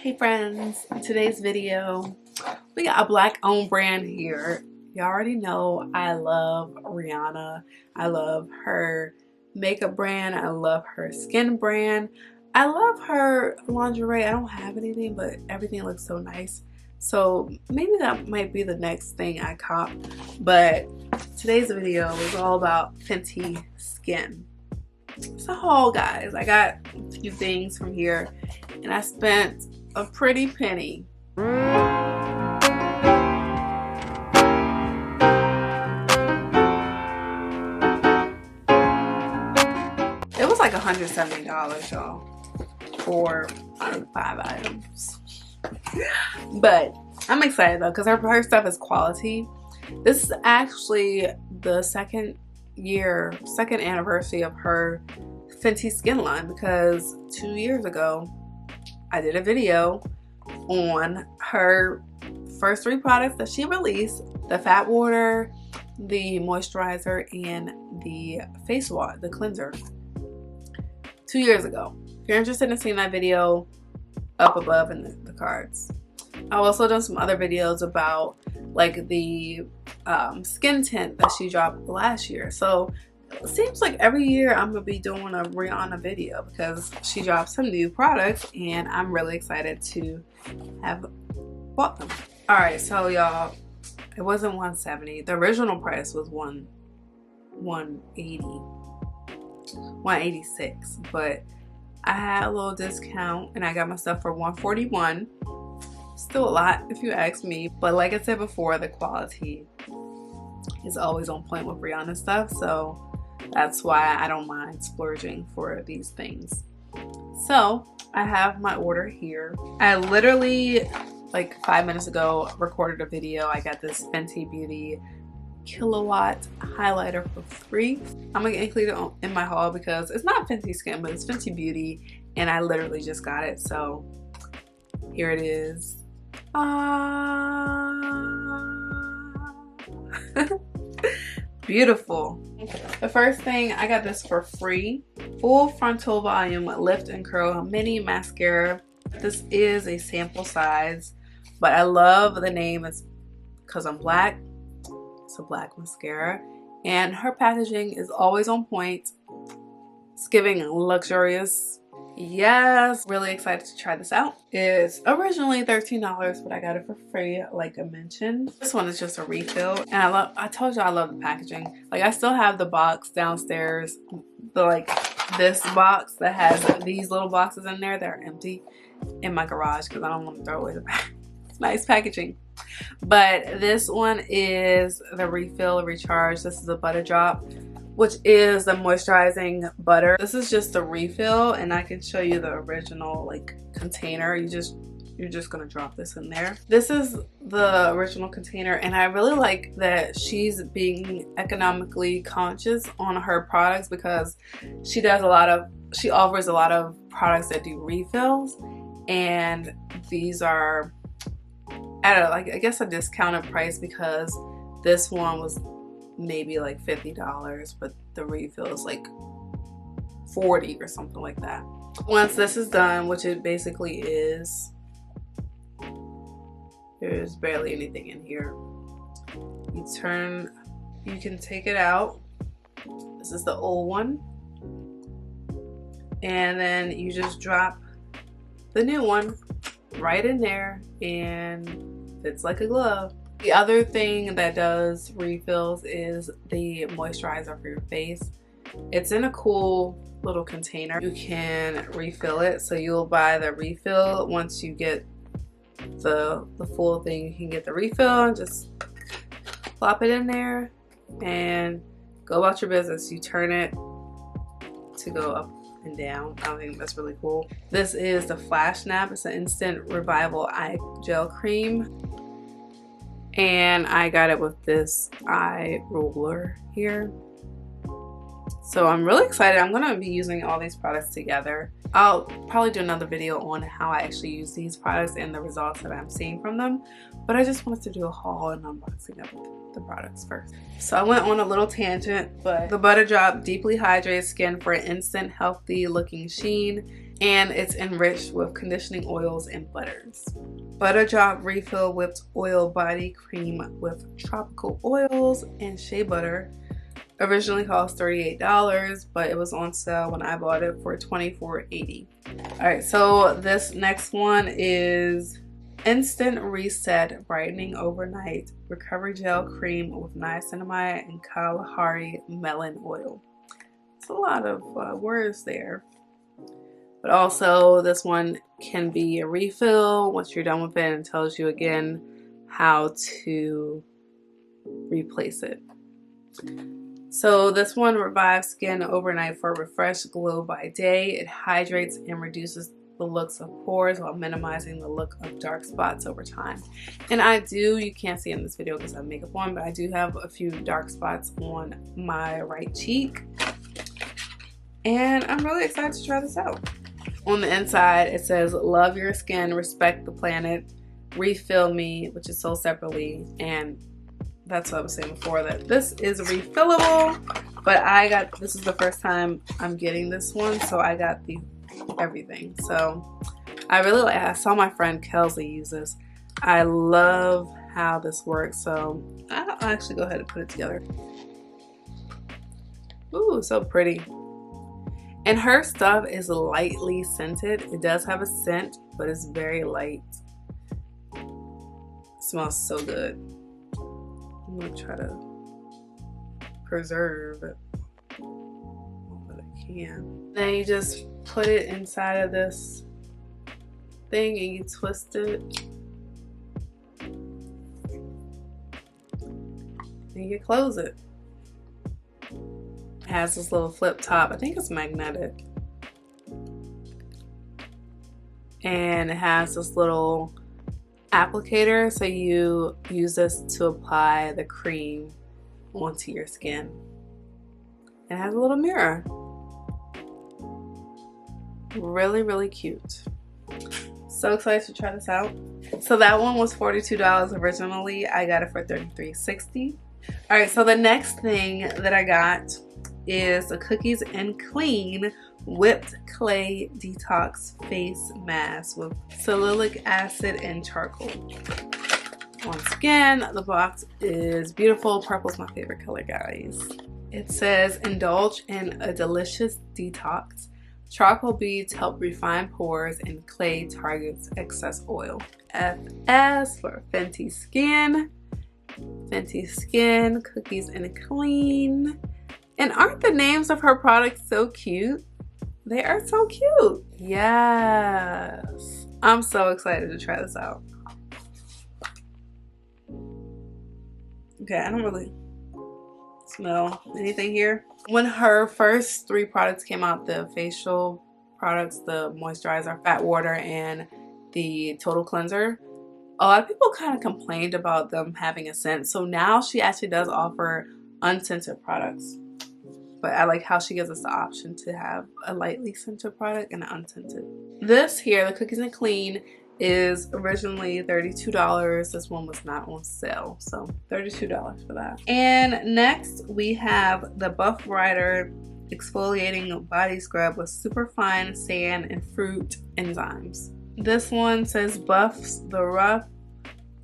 Hey friends, in today's video we got a black owned brand here. You already know I love Rihanna. I love her makeup brand. I love her skin brand. I love her lingerie. I don't have anything, but everything looks so nice. So maybe that might be the next thing I cop. But today's video is all about Fenty Skin. It's a haul, guys. I got a few things from here and I spent a pretty penny. It was like $170, y'all, for 5 items. But I'm excited though because her stuff is quality. This is actually the second anniversary of her Fenty Skin line, because 2 years ago I did a video on her first 3 products that she released: the fat water, the moisturizer, and the face wash, the cleanser. 2 years ago. If you're interested in seeing that video, up above in the cards. I've also done some other videos about like the skin tint that she dropped last year. So it seems like every year I'm gonna be doing a Rihanna video because she dropped some new products and I'm really excited to have bought them. Alright, so y'all, it wasn't $170. The original price was $186, but I had a little discount and I got my stuff for $141. Still a lot if you ask me, but like I said before, the quality is always on point with Rihanna stuff, so that's why I don't mind splurging for these things. So I have my order here. I literally, like 5 minutes ago, recorded a video. I got this Fenty Beauty Kilowatt highlighter for free. I'm gonna include it in my haul because it's not Fenty Skin, but it's Fenty Beauty, and I literally just got it. So here it is. Beautiful. The first thing, I got this for free. Full Frontal Volume Lift and Curl Mini Mascara. This is a sample size, but I love the name. It's because I'm black. It's a black mascara, and her packaging is always on point. It's giving luxurious. Yes, really excited to try this out. It's originally $13, but I got it for free, like I mentioned. This one is just a refill, and I told you I love the packaging. Like, I still have the box downstairs, this box that has these little boxes in there that are empty in my garage because I don't want to throw away the pack. It's nice packaging. But this one is the refill recharge. This is a butter drop, which is the moisturizing butter. This is just a refill, and I can show you the original like container. You're just gonna drop this in there. This is the original container, and I really like that she's being economically conscious on her products because she offers a lot of products that do refills, and these are at a, like, I guess a discounted price because this one was maybe like $50, but the refill is like $40 or something like that. Once this is done, which it basically is, there's barely anything in here. You can take it out. This is the old one, and then you just drop the new one right in there and fits like a glove. The other thing that does refills is the moisturizer for your face. It's in a cool little container. You can refill it, so you'll buy the refill. Once you get the full thing, you can get the refill and just plop it in there and go about your business. You turn it to go up and down. I think that's really cool. This is the Flash Snap. It's an instant revival eye gel cream, and I got it with this eye roller here. So I'm really excited. I'm gonna be using all these products together. I'll probably do another video on how I actually use these products and the results that I'm seeing from them, but I just wanted to do a haul and unboxing of the products first. So I went on a little tangent, but the Butter Drop Deeply Hydrated Skin for an instant healthy looking sheen. and it's enriched with conditioning oils and butters. Butter Drop Refill Whipped Oil Body Cream with tropical oils and shea butter. Originally cost $38, but it was on sale when I bought it for $24.80. Alright, so this next one is Instant Reset Brightening Overnight Recovery Gel Cream with Niacinamide and Kalahari Melon Oil. It's a lot of words there. But also this one can be a refill once you're done with it, and tells you again how to replace it. So this one revives skin overnight for a refreshed glow by day. It hydrates and reduces the looks of pores while minimizing the look of dark spots over time. And I do, you can't see in this video because I have makeup on, but I do have a few dark spots on my right cheek. And I'm really excited to try this out. On the inside it says, love your skin, respect the planet, refill me, which is sold separately. And that's what I was saying before, that this is refillable, but this is the first time I'm getting this one, so I got the everything. So I saw my friend Kelsey use this. I love how this works, so I'll actually go ahead and put it together. Ooh, so pretty. And her stuff is lightly scented. It does have a scent, but it's very light. It smells so good. I'm gonna try to preserve it, but I can. Then you just put it inside of this thing and you twist it. And you close it. It has this little flip top. I think it's magnetic. And it has this little applicator, so you use this to apply the cream onto your skin. It has a little mirror. Really, really cute. So excited to try this out. So that one was $42 originally. I got it for $33.60. Alright, so the next thing that I got is a Cookies and Clean Whipped Clay Detox Face Mask with salicylic acid and charcoal. Once again, the box is beautiful. Purple's my favorite color, guys. It says, indulge in a delicious detox. Charcoal beads help refine pores and clay targets excess oil. FS for Fenty Skin. Fenty Skin, Cookies and Clean. And aren't the names of her products so cute? They are so cute. Yes. I'm so excited to try this out. Okay, I don't really smell anything here. When her first 3 products came out, the facial products, the moisturizer, fat water, and the total cleanser, a lot of people kind of complained about them having a scent. So now she actually does offer unscented products. But I like how she gives us the option to have a lightly scented product and an unscented. This here, the Cookies and Clean, is originally $32. This one was not on sale, so $32 for that. And next we have the Buff RYDER Exfoliating Body Scrub with superfine sand and fruit enzymes. This one says buffs the rough,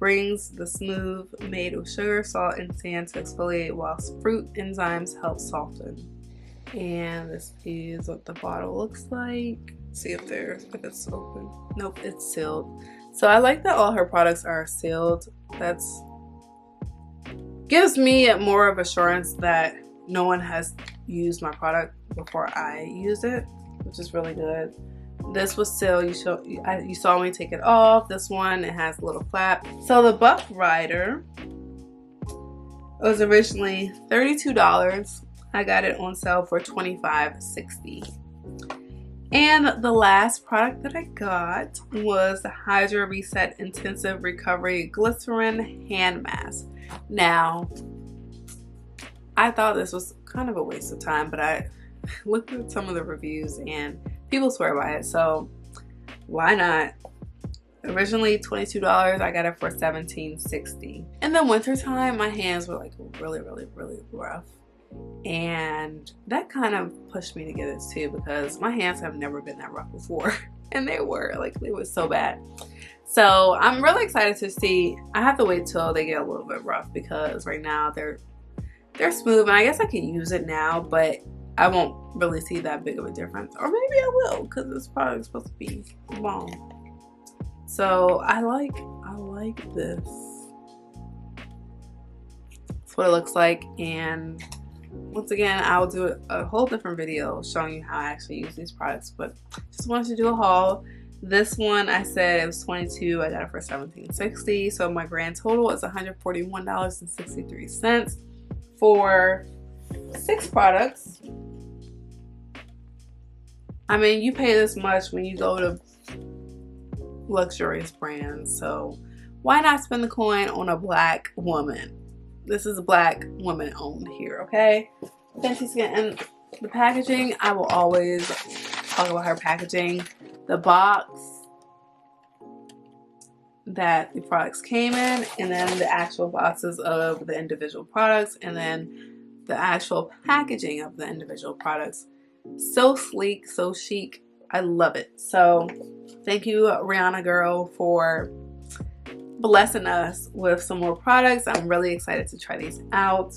brings the smooth, made with sugar, salt, and sand to exfoliate, whilst fruit enzymes help soften. And this is what the bottle looks like. See if it's open. Nope, it's sealed. So I like that all her products are sealed. That's gives me more of assurance that no one has used my product before I use it, which is really good. This was sealed. You saw me take it off. This one, it has a little flap. So the Buff RYDER was originally $32. I got it on sale for $25.60. And the last product that I got was the Hydra Reset Intensive Recovery Glycerin Hand Mask. Now, I thought this was kind of a waste of time, but I looked at some of the reviews and people swear by it, so why not? Originally $22, I got it for $17.60. In the wintertime, my hands were like really rough. and that kind of pushed me to get it too, because my hands have never been that rough before. And they were so bad. So I'm really excited to see. I have to wait till they get a little bit rough, because right now they're smooth, and I guess I can use it now, but I won't really see that big of a difference. Or maybe I will, because this product is supposed to be bomb. So I like this. That's what it looks like. And once again, I'll do a whole different video showing you how I actually use these products, but just wanted to do a haul. This one, I said it was $22. I got it for $17.60. So my grand total is $141.63 for 6 products. I mean, you pay this much when you go to luxurious brands, so why not spend the coin on a black woman? This is a black woman owned here, okay? Fenty Skin. And the packaging, I will always talk about her packaging. The box that the products came in, and then the actual boxes of the individual products, and then the actual packaging of the individual products. So sleek, so chic. I love it. So thank you, Rihanna girl, for blessing us with some more products. I'm really excited to try these out.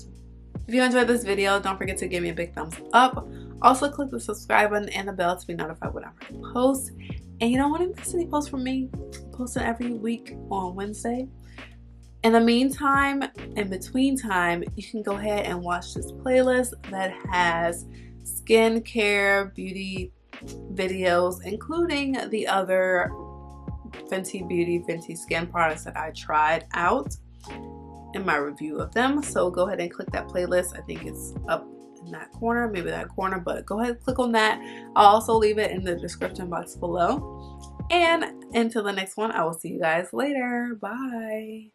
If you enjoyed this video, don't forget to give me a big thumbs up. Also click the subscribe button and the bell to be notified whenever I post. And you don't want to miss any posts from me. I'm posting every week on Wednesday. In the meantime, in between time, you can go ahead and watch this playlist that has skincare, beauty videos, including the other Fenty Beauty, Fenty Skin products that I tried out in my review of them. So go ahead and click that playlist. I think it's up in that corner, maybe that corner, but go ahead and click on that. I'll also leave it in the description box below. And until the next one, I will see you guys later. Bye.